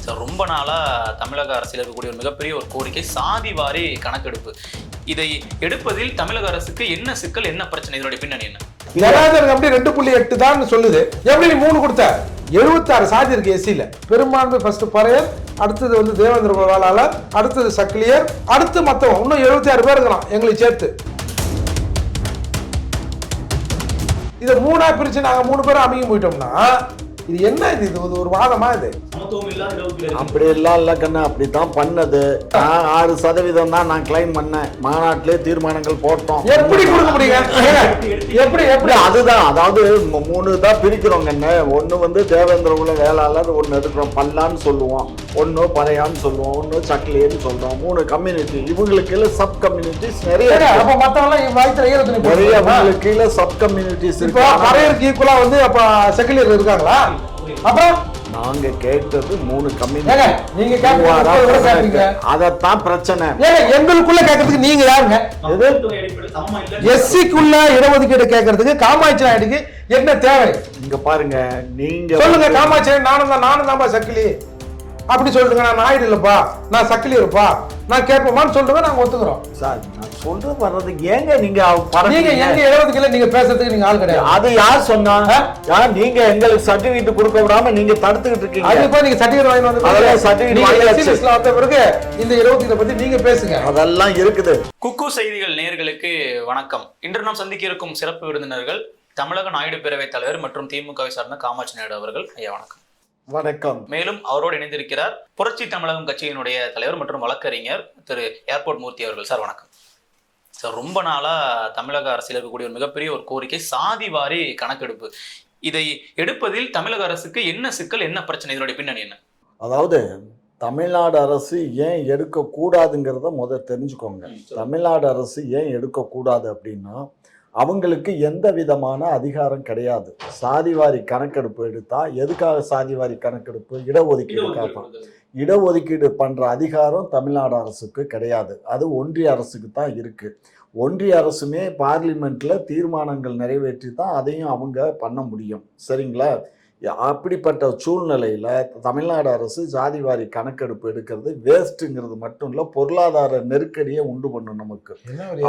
ரொம்ப நாளா தமிழக அரசியல் இருக்கக்கூடிய ஒரு மிகப்பெரிய ஒரு கோரிக்கை சாதி வாரி கணக்கெடுப்பு. இதை எடுப்பதில் தமிழக அரசுக்கு என்ன சிக்கல், என்ன பிரச்சனை, இதனுடைய பின்னணி என்ன? ஜனார்தன் அப்படி 2.8 தான் சொல்லுது. எப்படி நீ 3 கொடுத்த? 76 சாதி இருக்கு எஸ்சில. பெரும்பான்மை ஃபர்ஸ்ட் பறையர், அடுத்தது வந்து தேவேந்திர வேளாளர், அடுத்தது சக்கிலியர், அடுத்து மத்தவங்க இன்னும் 76 பேர் இருக்கிறான் எங்களை சேர்த்து. இதை 3ஆ பிரிச்சு நாங்க 3 பேரும் அமைக்க போயிட்டோம்னா இது என்ன? இது ஒரு வாதமா? இது அப்படி எல்லாம் இல்ல கண்ணா, அப்படித்தான் பண்ணது. 6% தான் நான் கிளைம் பண்ணேன். மாநாட்டிலே தீர்மானங்கள் போட்டோம். எப்படி கொடுக்க முடியுங்க? எப்படி எப்படி? அதுதான், அதாவது 3 தான் பிரிக்கிறோம் கண்ணு. ஒண்ணு வந்து தேவேந்திர குல வேளாளர், ஒண்ணு எடுக்கிறோம் பல்லான்னு சொல்லுவோம், ஒண்ணு பறையான்னு சொல்லுவோம், ஒண்ணு சக்கிலியன்னு சொல்றோம். 3 கம்யூனிட்டி. இவங்களுக்கு கீழே சப் கம்யூனிட்டிஸ் நிறைய. அப்ப மத்தவங்க நிறைய இவங்களுக்கு கீழே சப் கம்யூனிட்டிஸ் இருக்கு. பறையருக்கு ஈக்குவலா வந்து அப்ப சக்கிலியர் இருக்காங்களா? அப்புறம் நாங்க கேட்டது 3 கம்யூனிட்டி. நீங்க கேட்பீங்க, அதத்தான் பிரச்சனை. எங்களுக்குள்ள கேட்கறதுக்கு நீங்க யாருங்க? எஸ்சிக்குள்ள இடஒதுக்கீடு கேட்கறதுக்கு காமாட்சி நாயுடுக்கு என்ன தேவை? இங்க பாருங்க, நீங்க சொல்லுங்க. காமாட்சி நானும் தான் சக்கிலி அப்படி சொல்லுங்க. நான் நாயுடு இல்லப்பா, நான் சக்கிலி இருப்பா, நான் கேட்போமான்னு சொல்லுங்க. நாங்க ஒத்துக்கிறோம். சார், நான் சொல்றது வர்றது ஏங்க நீங்க எங்க இடஒதுக்கீடுல நீங்க பேசுறதுக்கு நீங்க ஆள் கிடையாது. அது யார் சொன்னா? நீங்க எங்களுக்கு சர்டிபிகேட் கொடுக்க விடாம நீங்க தடுத்துக்கிட்டு இருக்கீங்க. அதுக்கு நீங்க சர்டிபிகேட் வாங்கி வந்து சர்டிபிகேட் பிறகு இந்த இடஒதுக்கீட்டை பத்தி நீங்க பேசுங்க. அதெல்லாம் இருக்குது. குக்கு செய்திகள் நேயர்களுக்கு வணக்கம். இன்று நாம் சந்திக்க இருக்கும் சிறப்பு விருந்தினர்கள் தமிழக நாயுடு பேரவைத் தலைவர் மற்றும் திமுகவை சார்ந்த காமாட்சி நாயுடு அவர்கள். ஐயா வணக்கம். வணக்கம். மேலும் அவரோடு இணைந்திருக்கிறார் புரட்சி தமிழகம் கட்சியினுடைய தலைவர் மற்றும் வழக்கறிஞர் திரு ஏர்போர்ட் மூர்த்தி அவர்கள். சார் வணக்கம். சார், ரொம்ப நாளா தமிழக அரசியல் இருக்கக்கூடிய ஒரு மிகப்பெரிய ஒரு கோரிக்கை சாதி வாரி கணக்கெடுப்பு. இதை எடுப்பதில் தமிழக அரசுக்கு என்ன சிக்கல், என்ன பிரச்சனை, இதனுடைய பின்னணி என்ன? அதாவது தமிழ்நாடு அரசு ஏன் எடுக்கக்கூடாதுங்கிறத முதல் தெரிஞ்சுக்கோங்க. தமிழ்நாடு அரசு ஏன் எடுக்கக்கூடாது அப்படின்னா, அவங்களுக்கு எந்த விதமான அதிகாரம் கிடையாது. சாதிவாரி கணக்கெடுப்பு எடுத்தா எதுக்காக சாதிவாரி கணக்கெடுப்பு? இடஒதுக்கீடு. இடஒதுக்கீடு பண்ற அதிகாரம் தமிழ்நாடு அரசுக்கு கிடையாது. அது ஒன்றிய அரசுக்கு தான் இருக்கு. ஒன்றிய அரசுமே பார்லிமெண்ட்ல தீர்மானங்கள் நிறைவேற்றி தான் அதையும் அவங்க பண்ண முடியும். சரிங்களா? அப்படிப்பட்ட சூழ்நிலையில தமிழ்நாடு அரசு ஜாதிவாரி கணக்கெடுப்பு எடுக்கிறது வேஸ்ட்டுங்கிறது மட்டும் இல்லை, பொருளாதார நெருக்கடியை உண்டு பண்ணும் நமக்கு.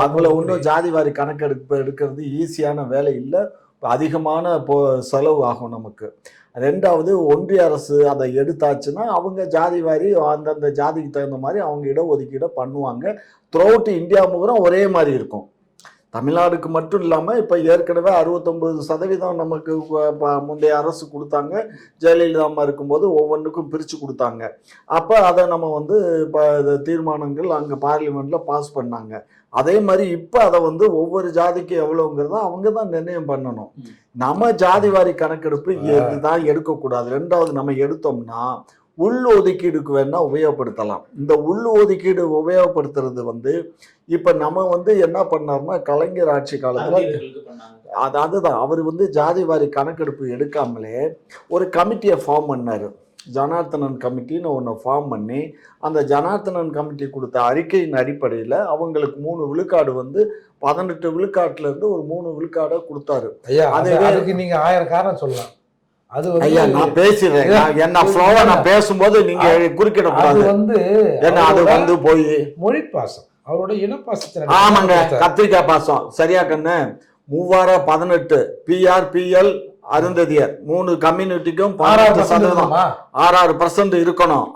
அவங்கள ஒன்றும் ஜாதிவாரி கணக்கெடுப்பு எடுக்கிறது ஈஸியான வேலை இல்லை, அதிகமான செலவு ஆகும் நமக்கு. 2வது, ஒன்றிய அரசு அதை எடுத்தாச்சுன்னா அவங்க ஜாதிவாரி அந்தந்த ஜாதிக்கு தகுந்த மாதிரி அவங்க இடஒதுக்கீடை பண்ணுவாங்க. த்ரூ அவுட் இந்தியா பூரா ஒரே மாதிரி இருக்கும். தமிழ்நாடுக்கு மட்டும் இல்லாமல் இப்போ ஏற்கனவே 69% நமக்கு முந்தைய அரசு கொடுத்தாங்க. ஜெயலலிதா அம்மா இருக்கும்போது ஒவ்வொன்றுக்கும் பிரித்து கொடுத்தாங்க. அப்போ அதை நம்ம வந்து இப்போ தீர்மானங்கள் அங்கே பார்லிமெண்ட்டில் பாஸ் பண்ணாங்க. அதே மாதிரி இப்போ அதை வந்து ஒவ்வொரு ஜாதிக்கு எவ்வளோங்கிறத அவங்க தான் நிர்ணயம் பண்ணணும். நம்ம ஜாதிவாரி கணக்கெடுப்பு இதுதான் எடுக்கக்கூடாது. 2வது, நம்ம எடுத்தோம்னா உள் ஒதுக்கீடுக்கு வேணா உபயோகப்படுத்தலாம். இந்த உள் ஒதுக்கீடு உபயோகப்படுத்துறது வந்து இப்ப நம்ம வந்து என்ன பண்ணார்னா, கலைஞர் ஆட்சி காலத்துல அதுதான் அவர் வந்து ஜாதிவாரி கணக்கெடுப்பு எடுக்காமலே ஒரு கமிட்டியை ஃபார்ம் பண்ணாரு. ஜனார்த்தனன் கமிட்டின்னு ஒன்று ஃபார்ம் பண்ணி அந்த ஜனார்த்தனன் கமிட்டி கொடுத்த அறிக்கையின் அடிப்படையில் அவங்களுக்கு 3 விழுக்காடு வந்து 18 விழுக்காட்டுல இருந்து ஒரு 3 விழுக்காடை கொடுத்தாரு. அதுக்கு நீங்க 1000 காரணம் சொல்லலாம். அது ஐயா, நான் பேசுறேன். என்ன ஃப்ளோவா நான் பேசும்போது நீங்க குறுக்கிடக்கூடாது. அது வந்து போய் மொழி பாசம், அவரோட இனப்பாசத்தை. ஆமாங்க, கத்திரிக்காய் பாசம். சரியா கண்ணு? 3018 பிஆர் பிஎல் அருந்ததியர் 3 கம்யூனிட்டிக்கும் 6% இருக்கணும்.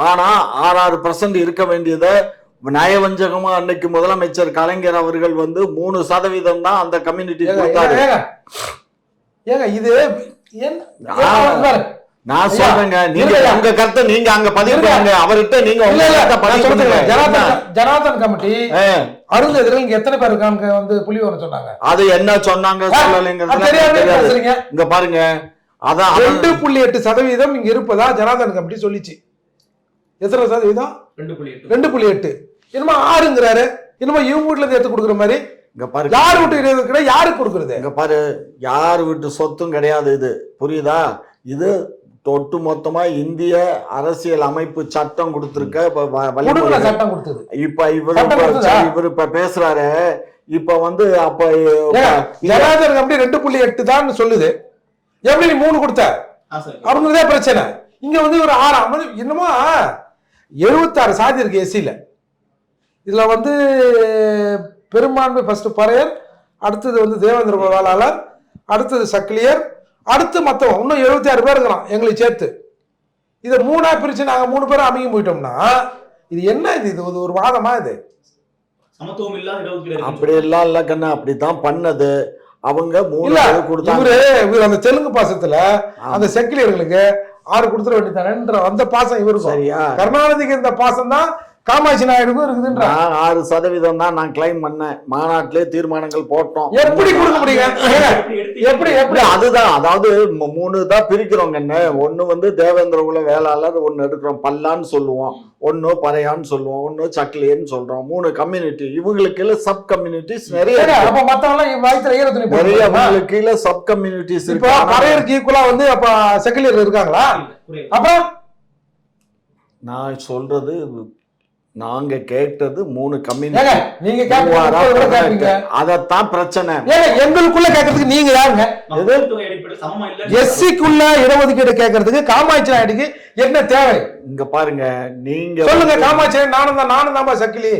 ஆனா 6% இருக்க வேண்டியதை நயவஞ்சகமா அன்னைக்கு முதலமைச்சர் கலைஞர் அவர்கள் வந்து 3% தான் அந்த கம்யூனிட்டி கொடுத்தாரு. ஏங்க இது நான் சொல்றேங்க, நீங்க உங்க கருத்தை நீங்க அங்க பதிவு பண்ணுங்க. அவர்கிட்ட நீங்க ஜனார்தன் கமிட்டி அருந்ததியர்கள் இங்க எத்தனை பேர் இருக்காங்க வந்து புலிவரம் சொன்னாங்க. அது என்ன சொன்னாங்க சொல்லலைங்க. இங்க பாருங்க, அதான் 2.8% இங்க இருப்பதா ஜனார்தன் கமிட்டி சொல்லிச்சு. எத்தனை சதவீதம்? 2.8. என்னமோ 6ங்கிறாரு. என்னமோ இவங்க வீட்டுல இருந்து எடுத்து கொடுக்குற மாதிரி. இங்க பாரு, யார் வீட்டு யாருக்கு கொடுக்குறது? இங்க பாரு, யார் வீட்டு சொத்தும் கிடையாது இது. புரியுதா? இது தொட்டு மொத்தமா இந்திய அரசியல் அமைப்பு சட்டம் கொடுத்திருக்க சட்டம் கொடுத்தது. இப்ப இவர் இப்ப பேசுறாரு. இப்ப வந்து அப்ப ஜனார்தன் கமிட்டி 2.8 தான் சொல்லுது. எப்படி நீ 3 கொடுத்த? அவங்களுதே பிரச்சனை. இங்க வந்து ஒரு 6 இன்னுமா 76 சாதி இருக்கு எஸ்சியில். இதுல வந்து பெரும்பான்மை ஃபர்ஸ்ட் பறையர், அடுத்தது வந்து தேவேந்திர வேளாளர், அடுத்தது சக்கிலியர், அடுத்து மத்தவங்க இன்னும் 76 பேர் இருக்கிறோம் எங்களை சேர்த்து. இதை 3ஆ பிரிச்சு நாங்க 3 பேரும் அமைக்க போயிட்டோம்னா இது என்ன? இது ஒரு வாதமா? இது சமத்துவம் இல்லாத அப்படி எல்லாம் இல்ல கண்ணா, அப்படித்தான் பண்ணது அவங்க. 3 இல்ல கொடுத்தாங்க. இவரு அந்த தெலுங்கு பாசத்துல அந்த செக்கிலியர்களுக்கு 6 கொடுத்துட வேண்டியதானன்ற அந்த பாசம் இவருக்கு. சரியா? கருணாநிதிக்கு இந்த பாசம் தான் காமாட்சி நாயுடுக்கும் இருக்குதுன்ற. 6% தான் நான் கிளைம் பண்ணேன். மாநாட்டிலே தீர்மானங்கள் போட்டோம். எப்படி கொடுக்க முடியுங்க? எப்படி எப்படி அதுதான், அதாவது 3 தான் பிரிக்கிறோங்க. ஒண்ணு வந்து தேவேந்திர குல வேளாளர் ஒண்ணு எடுக்கிறோம், பல்லான்னு சொல்லுவோம், ஒன்னு பறையான்னு சொல்லுவோம், ஒன்னு சக்கிலியன்னு சொல்றோம். 3 கம்யூனிட்டி. இவங்களுக்கு இல்ல சப் கம்யூனிட்டிஸ் நிறைய. அப்ப மத்தவங்க வயித்துல ஈரத்துணி நிறைய இவங்களுக்கு இல்ல சப் கம்யூனிட்டிஸ் இப்போ இருக்கு. பறையருக்கு ஈக்குவலா வந்து அப்ப செக்கிலியர் இருக்காங்களா? அப்புறம் நான் சொல்றது, நாங்க கேட்டது 3 கம்யூனிட்டி. நீங்க கேட்பீங்க, அதத்தான் பிரச்சனை. எங்களுக்குள்ள கேட்கறதுக்கு நீங்க யாருங்க? எஸ்சிக்குள்ள இடஒதுக்கீடு கேட்கறதுக்கு காமாட்சி நாயுடுக்கு என்ன தேவை? இங்க பாருங்க, நீங்க சொல்லுங்க. காமாட்சி நாயுடு நானும் தான்பா சக்கிலி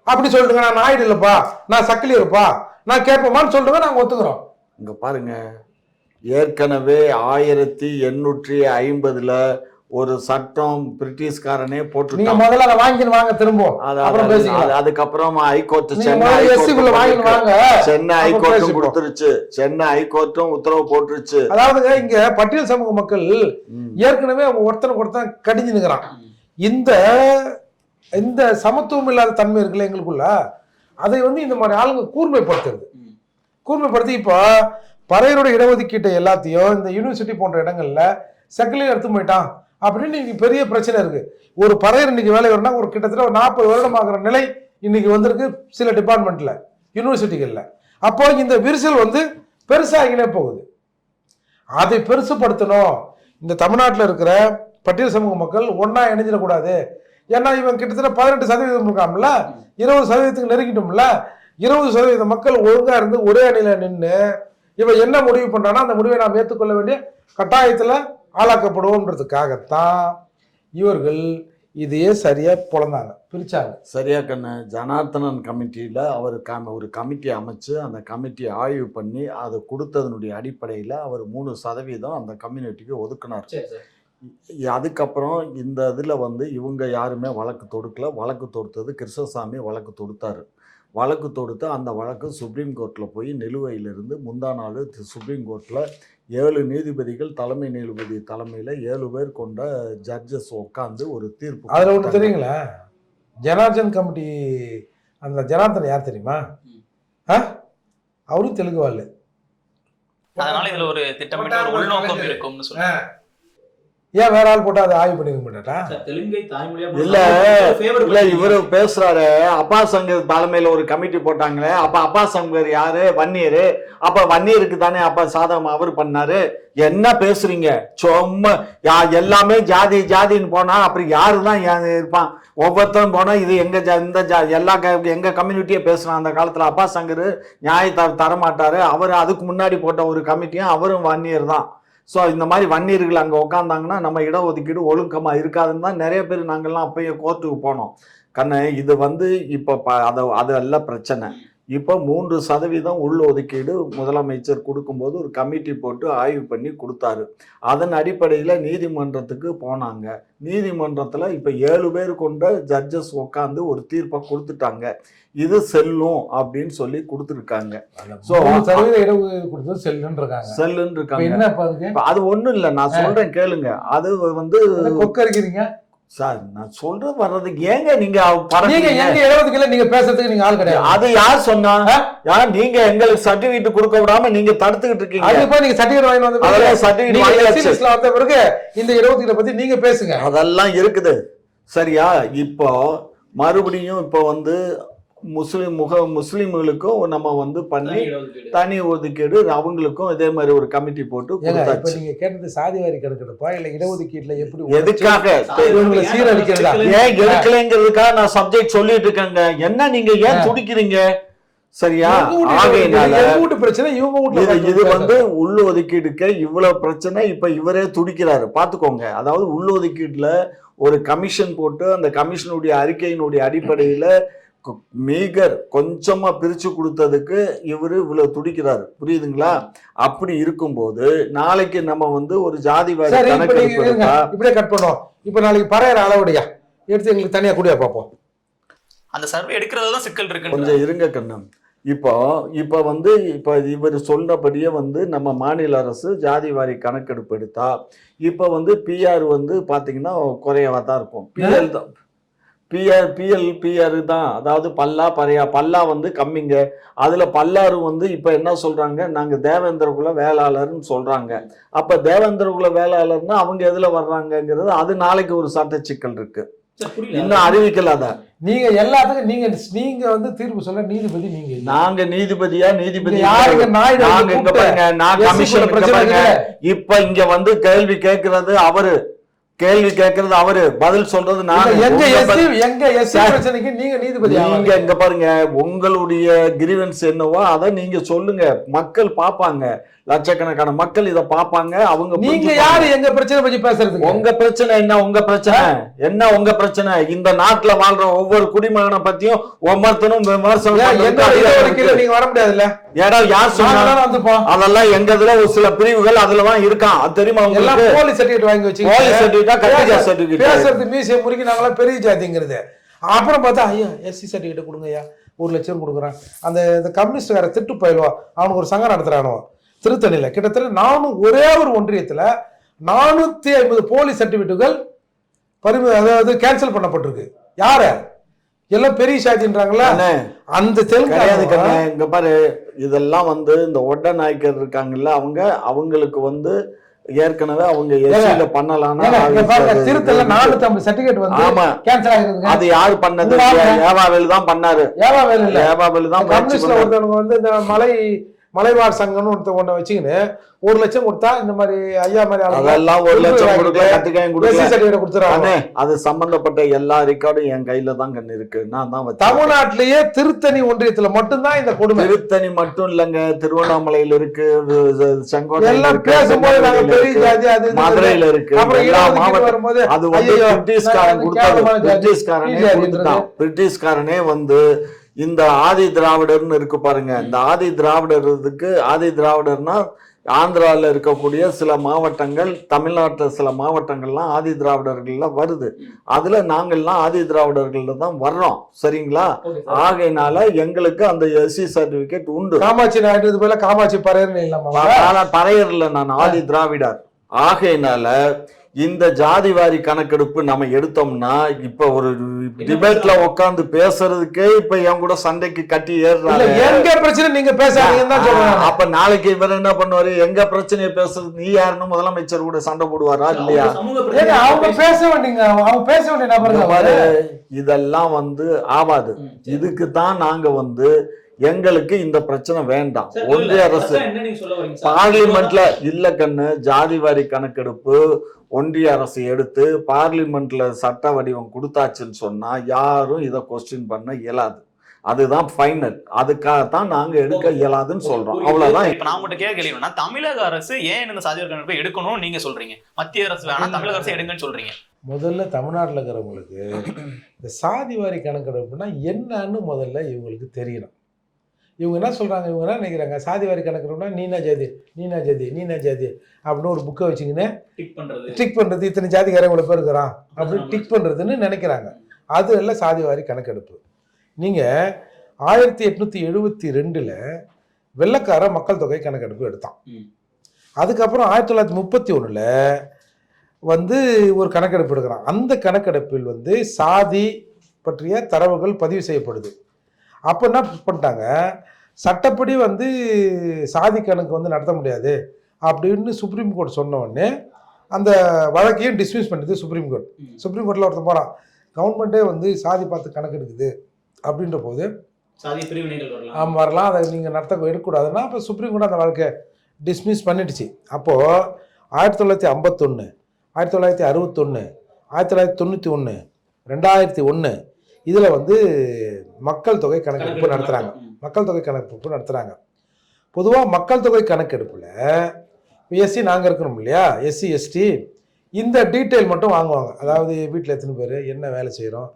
அப்படி சொல்லுங்க. நான் நாயுடு இல்லப்பா, நான் சக்கிலி இருப்பா, நான் கேட்போமான்னு சொல்லுங்க, நாங்க ஒத்துக்கிறோம். இங்க பாருங்க, ஏற்கனவே 1850 ஒரு சட்டம் பிரிட்டிஷ்காரனே போட்டு. நீங்க முதல்ல அதை வாங்கின்னு வாங்க, திரும்பவும் அப்புறம் பேசிக்கலாம். அதுக்கப்புறம் ஹைகோர்ட் சென்னை ஹைகோர்ட்டும் கொடுத்துருச்சு. சென்னை ஹைகோர்ட்டும் உத்தரவு போட்டுருச்சு. அதாவதுங்க இங்க பட்டியல் சமூக மக்கள் ஏற்கனவே ஒருத்தனுக்கு ஒருத்தன் கடிஞ்சு நிற்கிறான். இந்த சமத்துவம் இல்லாத தன்மை இருக்குல்ல எங்களுக்குள்ள, அதை வந்து இந்த மாதிரி ஆளுங்க கூர்மைப்படுத்தி இப்போ பறையருடைய இடஒதுக்கீட்டை எல்லாத்தையும் இந்த யூனிவர்சிட்டி போன்ற இடங்கள்ல செக்கிலியர் எடுத்து போயிட்டான் அப்படின்னு இன்னைக்கு பெரிய பிரச்சனை இருக்கு. ஒரு பறையர் இன்னைக்கு வேலை வரணும்னா ஒரு கிட்டத்தட்ட ஒரு 40 வருடம் ஆகிற நிலை இன்னைக்கு வந்திருக்கு சில டிபார்ட்மெண்ட்ல, யூனிவர்சிட்டிகள்ல. அப்போ இந்த விரிசல் வந்து பெருசாகினே போகுது. அதை பெருசுப்படுத்தணும். இந்த தமிழ்நாட்டில் இருக்கிற பட்டியல் சமூக மக்கள் ஒன்னா இணைஞ்சிடக்கூடாது. ஏன்னா இவன் கிட்டத்தட்ட 18% இருக்காமல, 20% நெருங்கிட்டோம்ல. 20% மக்கள் ஒழுங்கா இருந்து ஒரே அணியில நின்று இவன் என்ன முடிவு பண்றானா அந்த முடிவை நாம் ஏற்றுக்கொள்ள வேண்டிய கட்டாயத்துல ஆளாக்கப்படுவோம்ன்றதுக்காகத்தான் இவர்கள் இதையே சரியா பொழந்தாங்க, பிரிச்சாங்க. சரியா கண்ணு? ஜனார்த்தனன் கமிட்டியில அவர் ஒரு கமிட்டி அமைச்சு அந்த கமிட்டியை ஆய்வு பண்ணி அதை கொடுத்ததனுடைய அடிப்படையில் அவர் 3% அந்த கம்யூனிட்டிக்கு ஒதுக்குனார். அதுக்கப்புறம் இந்த இதில் வந்து இவங்க யாருமே வழக்கு தொடுக்கல. வழக்கு தொடுத்தது கிருஷ்ணசாமி வழக்கு தொடுத்தாரு. வழக்கு தொடுத்து அந்த வழக்கு சுப்ரீம் கோர்ட்டில் போய் நிலுவையிலிருந்து முந்தா நாள் சுப்ரீம் கோர்ட்டில் 7 நீதிபதிகள் தலைமை நீதிபதி தலைமையில் 7 பேர் கொண்ட ஜட்ஜஸ் உட்காந்து ஒரு தீர்ப்பு. அதில் ஒன்று தெரியுங்களா? ஜனார்தன் கமிட்டி அந்த ஜனார்தன் யார் தெரியுமா? அவரும் தெலுங்கு வாழ். அதனால இதுல ஒரு திட்டமிட்ட ஒரு உள்நோக்கம் இருக்கும்னு சொல்லுங்க. ஏன் வேற ஆள் போட்டா அதை ஆய்வு பண்ணிருக்க மாட்டா? இல்ல இவரு பேசுறாரு, அப்பா சங்கர் தலைமையில ஒரு கமிட்டி போட்டாங்களே, அப்ப அப்பா சங்கர் யாரு? வன்னியரு. அப்ப வன்னியருக்கு தானே அப்ப சாதகம் அவர் பண்ணாரு. என்ன பேசுறீங்க? சும்மா எல்லாமே ஜாதி ஜாதின்னு போனா அப்புறம் யாருதான் இருப்பான்? ஒவ்வொருத்தரும் போனா இது எங்க எல்லா எங்க கம்யூனிட்டியே பேசுறான். அந்த காலத்துல அப்பா சங்கர் நியாயத்தை தரமாட்டாரு. அவர் அதுக்கு முன்னாடி போட்ட ஒரு கமிட்டியும் அவரும் வன்னியர் தான். ஸோ இந்த மாதிரி வன்னியர்கள் அங்கே உட்காந்தாங்கன்னா நம்ம இடஒதுக்கீடு ஒழுக்கமாக இருக்காதுன்னு தான் நிறைய பேர் நாங்கள்லாம் அப்பயே கோர்ட்டுக்கு போனோம். கண்ணு இது வந்து இப்போ அது எல்லாம் பிரச்சனை. இப்போ 3% உள் ஒதுக்கீடு முதலமைச்சர் கொடுக்கும்போது ஒரு கமிட்டி போட்டு ஆய்வு பண்ணி கொடுத்தாரு. அதன் அடிப்படையில் நீதிமன்றத்துக்கு போனாங்க. நீதிமன்றத்தில் இப்போ 7 பேர் கொண்ட ஜட்ஜஸ் உட்காந்து ஒரு தீர்ப்பை கொடுத்துட்டாங்க. இது செல்லும் அப்படின்னு சொல்லி கொடுத்துருக்காங்க. செல்லுன்னு இருக்காங்க. அது ஒண்ணும் இல்லை, நான் சொல்றேன் கேளுங்க. அது வந்து கொக்கரிக்கிறீங்க சார். நான் சொல்றது வர்றதுக்கு ஏங்க நீங்க நீங்க பேசுறதுக்கு நீங்க ஆள் கிடையாது. அது யார் சொன்னா? நீங்க எங்களுக்கு சர்டிபிகேட் கொடுக்க விடாம நீங்க தடுத்துக்கிட்டு இருக்கீங்க. நீங்க சர்டிபிகேட் வாங்கி வந்த பிறகு இந்த 20 பத்தி நீங்க பேசுங்க. அதெல்லாம் இருக்குது சரியா? இப்போ மறுபடியும் இப்போ வந்து முஸ்லிம்களுக்கும் நம்ம வந்து பண்ணி தனி ஒதுக்கீடு அவங்களுக்கும் இதே மாதிரி ஒரு கமிட்டி போட்டு கொடுத்தாச்சு. நீங்க கேட்டது சாதிவாரி கணக்கெடுப்பா இல்ல இடஒதுக்கீட்டுல எப்படி எதுக்காக சீரழிக்கிறதா? ஏன் எடுக்கலைங்கிறதுக்காக நான் சப்ஜெக்ட் சொல்லிட்டு இருக்கேங்க. என்ன நீங்க ஏன் துடிக்கிறீங்க? சரியா? ஆகையினால வீட்டு பிரச்சனை இவங்க வீட்டுல இது வந்து உள் ஒதுக்கீடுக்கு இவ்வளவு பிரச்சனை. இப்ப இவரே துடிக்கிறாரு பாத்துக்கோங்க. அதாவது உள் ஒதுக்கீட்டுல ஒரு கமிஷன் போட்டு அந்த கமிஷனுடைய அறிக்கையினுடைய அடிப்படையில மீகர் கொஞ்சமா பிரிச்சு கொடுத்ததுக்கு இவரு இவ்வளவு துடிக்கிறாரு, புரியுதுங்களா? அப்படி இருக்கும்போது நாளைக்கு நம்ம வந்து ஒரு ஜாதிவாரி கணக்கெடுப்பு இப்படியே கட் பண்ணுவோம். இப்ப நாளைக்கு பறையற அளவுடையா எடுத்து எங்களுக்கு தனியா கூடிய பார்ப்போம். அந்த சர்வே எடுக்கிறதுதான் சிக்கல் இருக்கு. கொஞ்சம் இருங்க கண்ணன். இப்போ வந்து இப்போ இவர் சொன்னபடியே வந்து நம்ம மாநில அரசு ஜாதிவாரி கணக்கெடுப்பு எடுத்தா இப்போ வந்து பிஆர் வந்து பாத்தீங்கன்னா குறையவா தான் இருக்கும். பிஎல் தான் பிஆர் தான். அதாவது பல்லா வந்து கம்மிங்க. அதுல பல்லாறு வந்து இப்ப என்ன சொல்றாங்க, நாங்க தேவேந்திரகுல வேளாளர்னு சொல்றாங்க. அப்ப தேவேந்திரகுல வேளாளர்னா அவங்க எதுல வர்றாங்கிறது அது நாளைக்கு ஒரு சட்ட சிக்கல் இருக்கு, இன்னும் அறிவிக்கலாத. நீங்க எல்லாத்துக்கும் நீங்க வந்து தீர்ப்பு சொல்ல நீதிபதி. நாங்க நீதிபதியா? நீதிபதி நாங்க இங்க பாருங்க, நான் கமிஷன் பாருங்க. இப்ப இங்க வந்து கேள்வி கேட்கறது அவரு, பதில் சொல்றது நான். நீங்க இங்க பாருங்க, உங்களுடைய கிரீவன்ஸ் என்னவோ அதை நீங்க சொல்லுங்க, மக்கள் பாப்பாங்க, லட்சக்கணக்கான மக்கள் இத பாப்பாங்க. அவங்க நீங்க யாரு எங்க பிரச்சனை பத்தி பேசுறது? உங்க பிரச்சனை என்ன? உங்க பிரச்சனை இந்த நாட்டுல வாழ்ற ஒவ்வொரு குடிமகனை பத்தியும் ஒவ்வொருத்தனும் விமர்சனம் நீங்க வர முடியாதுல்ல. ஏடா யார் சொன்னா? அதெல்லாம் எங்க இதுல ஒரு சில பிரிவுகள் அதுலதான் இருக்கான், அது தெரியுமா உங்களுக்கு? போலீஸ் சர்டிபிகேட் வாங்கி வச்சு பேசுறது மியூசியம் முறைக்கு நாங்களாம் பெரிய ஜாதிங்கிறது. அப்புறம் பார்த்தா ஐயா எஸ்சி சர்டிபிகேட் கொடுங்கய்யா, 1 லட்சம் கொடுக்குறான். அந்த கம்யூனிஸ்ட் வேற திட்டு போயிடுவா, அவனுக்கு ஒரு சங்கம் நடத்துறானோ திருத்தணியில. கிட்டத்தட்ட நானும் ஒரே ஒரு ஒன்றியத்துல 450 போலீஸ் சர்டிபிகேட்டுகள் அதாவது கேன்சல் பண்ணப்பட்டிருக்கு. யார எல்லாம் பெரிய சாதின்றாங்களா? அந்த தெலுங்கு இங்க பாரு, இதெல்லாம் வந்து இந்த ஒட்ட நாயக்கர் இருக்காங்கல்ல, அவங்களுக்கு வந்து ஏற்கனவே அவங்க எஸ்சில பண்ணலாம்னா திருத்தல 450 சர்டிபிகேட் வந்து கேன்சல் ஆகிருக்கு. அது யாரு பண்ணது? ஏவாவேல் தான் பண்ணாரு. ஏவாவேல் தான். கம்யூனிஸ்ட்ல ஒருத்தவங்க வந்து இந்த மலைவாழ் சங்கம்னு ஒண்ணு வச்சுக்கின்னு 1 லட்சம் கொடுத்தா இந்த மாதிரி ஐயா மாதிரி அதெல்லாம் 1 லட்சம் கொடுத்துறாங்க. அது சம்பந்தப்பட்ட எல்லா ரெக்கார்டும் என் கையில தான் கண்ணு இருக்கு. நான் தான் தமிழ்நாட்டிலேயே திருத்தணி ஒன்றியத்துல மட்டும்தான் இந்த கொடுமை. திருத்தணி மட்டும் இல்லங்க, திருவண்ணாமலையில இருக்கு, செங்கோட்டை எல்லாம் பேசும்போது நாங்க பெரிய ஜாதி, அது மதுரையில இருக்கு. அது வந்து பிரிட்டிஷ்காரனே வந்து இந்த ஆதி திராவிடர்னு இருக்கு பாருங்க. இந்த ஆதி திராவிடர்னா ஆந்திராவில் இருக்கக்கூடிய சில மாவட்டங்கள், தமிழ்நாட்டில் சில மாவட்டங்கள்லாம் ஆதி திராவிடர்கள்ல வருது. அதுல நாங்கள்லாம் ஆதி திராவிடர்கள்ல தான் வர்றோம், சரிங்களா? ஆகையினால எங்களுக்கு அந்த எஸ்சி சர்டிபிகேட் உண்டு. காமாட்சி நாயுடு போல காமாட்சி பறையர்ல நான் ஆதி திராவிடர். ஆகையினால இந்த ஜாதிவாரி கணக்கெடுப்பு நம்ம எடுத்தோம்னா இப்ப ஒரு டிபேட்ல உட்கார்ந்து பேசுறதுக்கே இப்ப என் கூட சண்டைக்கு கட்டி ஏறுறாங்க. எங்க பிரச்சனை நீங்க பேசாதீங்கன்னு தான் சொல்றாங்க. அப்ப நாளைக்கு இவர் என்ன பண்ணுவாரு, எங்க பிரச்சனையை பேசுறது நீ யாருன்னு முதலமைச்சர் கூட சண்டை போடுவாரா இல்லையா? அவங்க பேச வேண்டிய நபர்கள். இதெல்லாம் வந்து ஆவாது. இதுக்கு தான் நாங்க வந்து எங்களுக்கு இந்த பிரச்சனை வேண்டாம். ஒன்றிய அரசு பார்லிமெண்ட்ல இல்ல கண்ணு, ஜாதிவாரி கணக்கெடுப்பு ஒன்றிய அரசு எடுத்து பார்லிமெண்ட்ல சட்ட வடிவம் கொடுத்தாச்சுன்னு சொன்னா யாரும் இதை கொஸ்டின் பண்ண இயலாது. அதுதான் ஃபைனல். அதுக்காகத்தான் நாங்க எடுக்க இயலாதுன்னு சொல்றோம், அவ்வளவுதான். இப்ப நான் மட்டும் கேட்கலன்னா தமிழக அரசு ஏன் இந்த சாதிவாரி கணக்கெடுப்பை எடுக்கணும்னு நீங்க சொல்றீங்க, மத்திய அரசு வேணா தமிழக அரசு எடுங்கன்னு சொல்றீங்க. முதல்ல தமிழ்நாட்டில் இருக்கிறவங்களுக்கு இந்த சாதிவாரி கணக்கெடுப்புனா என்னன்னு முதல்ல இவங்களுக்கு தெரியணும். இவங்க என்ன சொல்கிறாங்க, இவங்க என்ன நினைக்கிறாங்க, சாதிவாரி கணக்கெடுப்புனா நீனா ஜாதி அப்படின்னு ஒரு புக்கை வச்சுக்கின்னு டிக் பண்ணுறது, இத்தனை ஜாதிக்காரன் இவ்வளோ பேர் இருக்கிறான் அப்படின்னு டிக் பண்ணுறதுன்னு நினைக்கிறாங்க. அது எல்லாம் சாதிவாரி கணக்கெடுப்பு. நீங்கள் 1872 வெள்ளைக்கார மக்கள் தொகை கணக்கெடுப்பு எடுத்தான். அதுக்கப்புறம் 1931 வந்து ஒரு கணக்கெடுப்பு எடுக்கிறான். அந்த கணக்கெடுப்பில் வந்து சாதி பற்றிய தரவுகள் பதிவு செய்யப்படுது. அப்போ என்ன பண்ணிட்டாங்க, சட்டப்படி வந்து சாதி கணக்கு வந்து நடத்த முடியாது அப்படின்னு சுப்ரீம் கோர்ட் சொன்ன உடனே அந்த வழக்கையும் டிஸ்மிஸ் பண்ணுது சுப்ரீம் கோர்ட். சுப்ரீம் கோர்ட்டில் ஒருத்தன் போகிறான், கவர்மெண்ட்டே வந்து சாதி பார்த்து கணக்கு எடுக்குது அப்படின்ற போது வரலாம், அதை நீங்கள் எடுக்கக்கூடாதுன்னா அப்போ சுப்ரீம் கோர்ட் அந்த வழக்கை டிஸ்மிஸ் பண்ணிடுச்சு. அப்போது 1951, 1961, 1991, 2001 இதில் வந்து மக்கள் தொகை கணக்கெடுப்பு நடத்துகிறாங்க. மக்கள் தொகை கணக்கெடுப்பு நடத்துகிறாங்க. பொதுவாக மக்கள் தொகை கணக்கெடுப்பில் எஸ்சி நாங்கள் இருக்கிறோம் இல்லையா, எஸ்சி எஸ்டி இந்த டீட்டெயில் மட்டும் வாங்குவாங்க. அதாவது வீட்டில் எத்தனை பேர், என்ன வேலை செய்கிறோம்,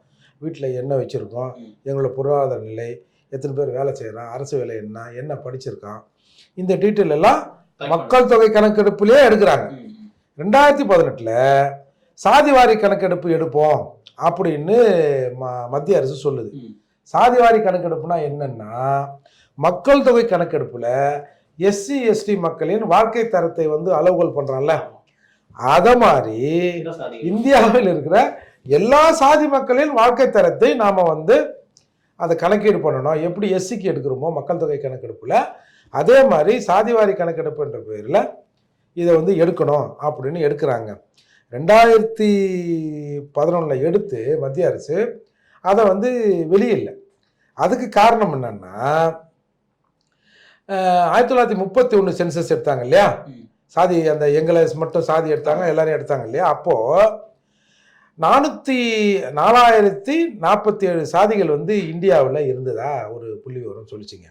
வீட்டில் என்ன வச்சுருக்கோம், எங்களோட பொருளாதார நிலை, எத்தனை பேர் வேலை செய்கிறான், அரசு வேலை என்ன படிச்சிருக்கான், இந்த டீட்டெயில் எல்லாம் மக்கள் தொகை கணக்கெடுப்புலேயே எடுக்கிறாங்க. 2018 சாதிவாரி கணக்கெடுப்பு எடுப்போம் அப்படின்னு மத்திய அரசு சொல்லுது. சாதிவாரி கணக்கெடுப்புனா என்னன்னா, மக்கள் தொகை கணக்கெடுப்புல எஸ்சி எஸ்டி மக்களின் வாழ்க்கை தரத்தை வந்து அளவுகோல் பண்றான்ல, அத மாதிரி இந்தியாவில் இருக்கிற எல்லா சாதி மக்களின் வாழ்க்கை தரத்தை நாம வந்து அதை கணக்கீடு பண்ணணும். எப்படி எஸ்சிக்கு எடுக்கிறோமோ மக்கள் தொகை கணக்கெடுப்புல, அதே மாதிரி சாதிவாரி கணக்கெடுப்புன்ற பேர்ல இதை வந்து எடுக்கணும் அப்படின்னு எடுக்கிறாங்க. 2011 எடுத்து மத்திய அரசு அதை வந்து வெளியில்லை. அதுக்கு காரணம் என்னன்னா, 1931 சென்சஸ் எடுத்தாங்க இல்லையா, சாதி அந்த எங்களை மட்டும் சாதி எடுத்தாங்க, எல்லாரையும் எடுத்தாங்க இல்லையா. அப்போ 4047 சாதிகள் வந்து இந்தியாவில் இருந்ததா ஒரு புள்ளி விவரம் சொல்லிச்சிங்க.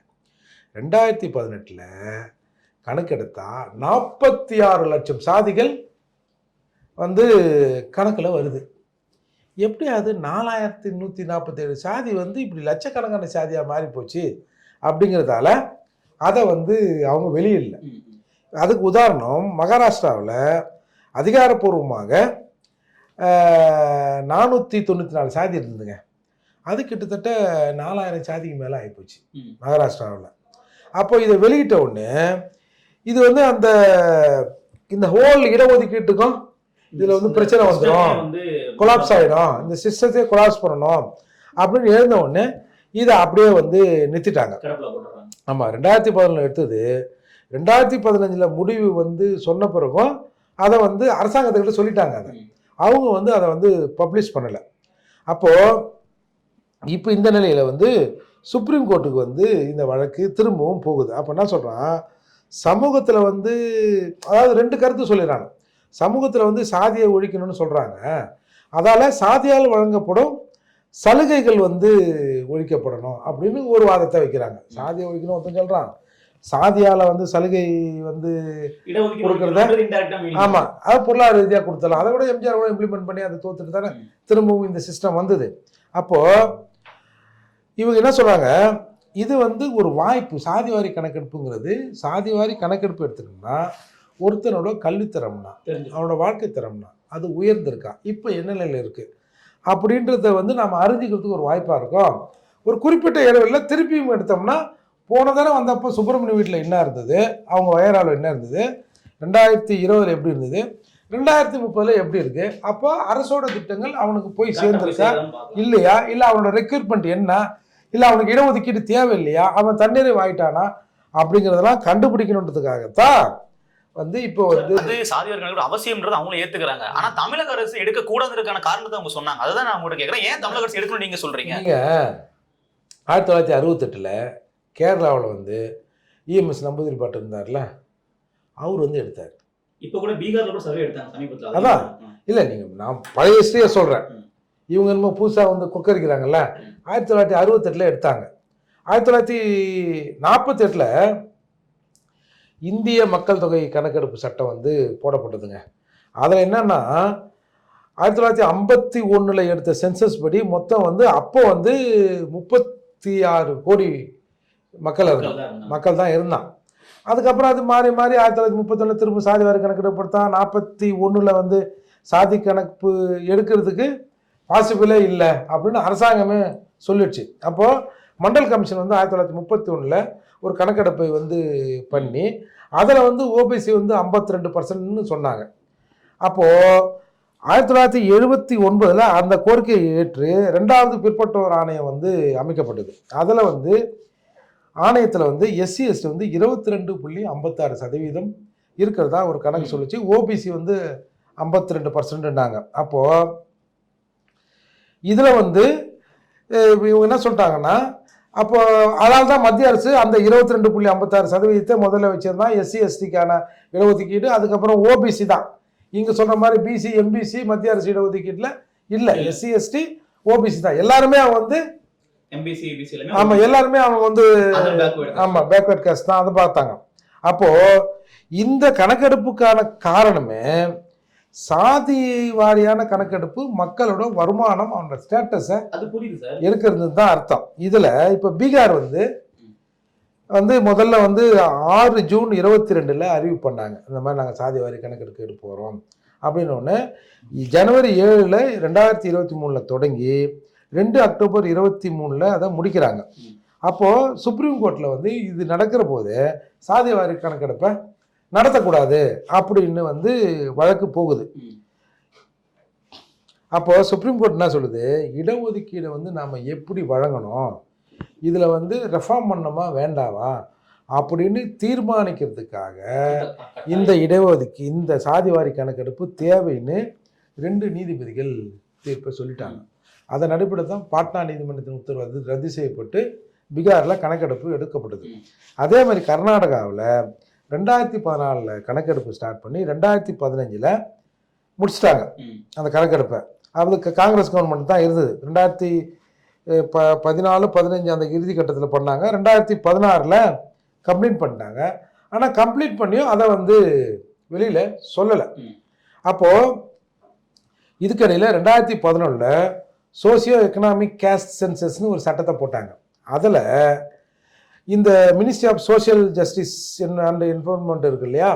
2018 கணக்கெடுத்தா 46 லட்சம் சாதிகள் வந்து கணக்கில் வருது. எப்படி அது 4147 சாதி வந்து இப்படி லட்சக்கணக்கான சாதியாக மாறி போச்சு அப்படிங்கிறதால அதை வந்து அவங்க வெளியிடல. அதுக்கு உதாரணம், மகாராஷ்டிராவில் அதிகாரப்பூர்வமாக 494 சாதி இருந்ததுங்க. அது கிட்டத்தட்ட 4000 சாதிக்கு மேலே ஆகிப்போச்சு மகாராஷ்டிராவில். அப்போ இதை வெளியிட்ட உடனே இது வந்து அந்த இந்த ஹோல் இடஒதுக்கீட்டுக்கும் இதில் வந்து பிரச்சனை வந்துடும், கொலாப்ஸ் ஆகிடும், இந்த சிஸ்டத்தையே கொலாப்ஸ் பண்ணணும் அப்படின்னு எழுந்த உடனே இதை அப்படியே வந்து நிறுத்திட்டாங்க. ஆமாம், 2011 எடுத்தது 2015 முடிவு வந்து சொன்ன பிறகும் அதை வந்து அரசாங்கத்துக்கிட்ட சொல்லிட்டாங்க. அவங்க வந்து அதை வந்து பப்ளிஷ் பண்ணலை. அப்போது இப்போ இந்த நிலையில் வந்து சுப்ரீம் கோர்ட்டுக்கு வந்து இந்த வழக்கு திரும்பவும் போகுது. அப்போ என்ன சொல்கிறான், சமூகத்தில் வந்து அதாவது 2 கருத்து சொல்லிடுறாங்க. சமூகத்தில் வந்து சாதியை ஒழிக்கணும்னு சொல்கிறாங்க, அதால் சாதியால் வழங்கப்படும் சலுகைகள் வந்து ஒழிக்கப்படணும் அப்படின்னு ஒரு வாதத்தை வைக்கிறாங்க. சாதியை ஒழிக்கணும் ஒருத்தன் சொல்கிறான், சாதியால் வந்து சலுகை வந்து கொடுக்கறத ஆமாம் அது பொருளாதார ரீதியாக கொடுத்தலாம். அதை கூட எம்ஜிஆர் கூட இம்ப்ளிமெண்ட் பண்ணி அதை தோத்துட்டு தானே திரும்பவும் இந்த சிஸ்டம் வந்தது. அப்போது இவங்க என்ன சொல்கிறாங்க, இது வந்து ஒரு வாய்ப்பு. சாதிவாரி கணக்கெடுப்புங்கிறது, சாதிவாரி கணக்கெடுப்பு எடுத்துக்கணும்னா ஒருத்தனோட கல்வித்தரம்னா, அவனோட வாழ்க்கை தரம்னா அது உயர்ந்திருக்கா, இப்போ என்ன நிலையில் இருக்குது அப்படின்றத வந்து நம்ம அறிஞ்சிக்கிறதுக்கு ஒரு வாய்ப்பாக இருக்கும். ஒரு குறிப்பிட்ட இடைவெளியில் திருப்பியும் எடுத்தோம்னா, போன தடவை வந்தப்போ சுப்பிரமணிய வீட்டில் என்ன இருந்தது, அவங்க வயராவில் என்ன இருந்தது, 2020 எப்படி இருந்தது, 2030 எப்படி இருக்குது, அப்போ அரசோட திட்டங்கள் அவனுக்கு போய் சேர்ந்துருக்கா இல்லையா, இல்லை அவனோட ரெக்ரூட்மெண்ட் என்ன, இல்லை அவனுக்கு இடஒதுக்கீடு தேவை இல்லையா, அவன் தன்னிறைவு ஆயிட்டானா அப்படிங்கிறதெல்லாம் கண்டுபிடிக்கணுன்றதுக்காகத்தான் வந்து இப்போ வந்து சாதிவாரி அவசியம்ன்றது அவங்களும் ஏத்துக்கிறாங்க. ஆனா தமிழக அரசு எடுக்க கூடாதுக்கான காரணத்தை அவங்க சொன்னாங்க. அதுதான் நான் உங்கள்கிட்ட கேட்கறேன், ஏன் தமிழக அரசு எடுக்கணும் நீங்க சொல்றீங்க? நீங்க 1968 கேரளாவில் வந்து இஎம்எஸ் நம்பூதிரி பாட்டு இருந்தார்ல, அவர் வந்து எடுத்தார். இப்போ கூட பீகார்ல கூட சர்வே எடுத்தாங்க சமீபத்தில். அதான் இல்லை, நீங்கள் நான் பழைய ஹிஸ்டரியை சொல்கிறேன். இவங்க என்னமோ புதுசாக வந்து கொக்கரிக்கிறாங்கல்ல. 1968 எடுத்தாங்க. 1948 இந்திய மக்கள் தொகை கணக்கெடுப்பு சட்டம் வந்து போடப்பட்டதுங்க. அதில் என்னன்னா 1951 எடுத்த சென்சஸ் படி மொத்தம் வந்து அப்போ வந்து 36 கோடி மக்கள் தான் இருந்தான். அதுக்கப்புறம் அது மாறி 1931 திரும்ப சாதிவாரி கணக்கெடுப்பு எடுத்தான். 41 வந்து சாதி கணக்கு எடுக்கிறதுக்கு பாசிபிளே இல்லை அப்படின்னு அரசாங்கமே சொல்லிடுச்சு. அப்போது மண்டல் கமிஷன் வந்து 1931 ஒரு கணக்கெடுப்பை வந்து பண்ணி அதில் வந்து ஓபிசி வந்து 52% சொன்னாங்க. அப்போது 1979 அந்த கோரிக்கையை ஏற்று 2வது பிற்பட்டோர் ஆணையம் வந்து அமைக்கப்பட்டது. அதில் வந்து ஆணையத்தில் வந்து எஸ்சி எஸ்டி வந்து 22.56% இருக்கிறதா ஒரு கணக்கு சொல்லிச்சு. ஓபிசி வந்து 52%னாங்க. அப்போது இதில் வந்து இவங்க என்ன சொல்லிட்டாங்கன்னா, அப்போ அதனால தான் மத்திய அரசு அந்த 22.56% முதல்ல வச்சிருந்தா எஸ்சி எஸ்டிக்கான இடஒதுக்கீடு. அதுக்கப்புறம் ஓபிசி தான் இங்கே சொல்கிற மாதிரி பிசி எம்பிசி மத்திய அரசு இடஒதுக்கீட்டில் இல்லை, எஸ்சி எஸ்டி ஓபிசி தான் எல்லாருமே வந்து MBC EBC ஆமா எல்லாருமே அவங்க வந்து ஆமா பேக்வர்ட் காஸ்ட் தான் அதை பார்த்தாங்க. அப்போ இந்த கணக்கெடுப்புக்கான காரணமே சாதி வாரியான கணக்கெடுப்பு, மக்களோட வருமானம், அவனோட ஸ்டேட்டஸை எடுக்கிறது தான் அர்த்தம். இதுல இப்ப பீகார் வந்து முதல்ல வந்து 6 ஜூன் 22 அறிவிப்பு பண்ணாங்க, இந்த மாதிரி நாங்கள் சாதி வாரி கணக்கெடுக்க போகிறோம் அப்படின்னு. ஒன்று ஜனவரி 7 2023 தொடங்கி 2 அக்டோபர் 23 அதை முடிக்கிறாங்க. அப்போது சுப்ரீம் கோர்ட்டில் வந்து இது நடக்கிற போது சாதி வாரி கணக்கெடுப்பை நடத்தக்கூடாது அப்படின்னு வந்து வழக்கு போகுது. அப்போது சுப்ரீம் கோர்ட் என்ன சொல்லுது, இடஒதுக்கீடை வந்து நாம் எப்படி வழங்கணும், இதில் வந்து ரெஃபார்ம் பண்ணணுமா வேண்டாவா அப்படின்னு தீர்மானிக்கிறதுக்காக இந்த சாதிவாரி கணக்கெடுப்பு தேவைன்னு 2 நீதிபதிகள் தீர்ப்பை சொல்லிட்டாங்க. அதன் அடிப்படையில் தான் பாட்னா நீதிமன்றத்தின் உத்தரவு ரத்து செய்யப்பட்டு பீகாரில் கணக்கெடுப்பு எடுக்கப்பட்டது. அதே மாதிரி கர்நாடகாவில் 2014 கணக்கெடுப்பு ஸ்டார்ட் பண்ணி 2015 முடிச்சிட்டாங்க அந்த கணக்கெடுப்பை. அதுக்கு காங்கிரஸ் கவர்மெண்ட் தான் இருந்தது. 2014-15 அந்த இறுதி கட்டத்தில் பண்ணாங்க. 2016 கம்ப்ளீட் பண்ணிட்டாங்க. ஆனால் கம்ப்ளீட் பண்ணியும் அதை வந்து வெளியில் சொல்லலை. அப்போது இதுக்கடையில் 2011 சோசியோ எக்கனாமிக் கேஸ்ட் சென்சஸ்னு ஒரு சட்டத்தை போட்டாங்க. அதில் இந்த ministry of social justice and environment இருக்கு இல்லையா,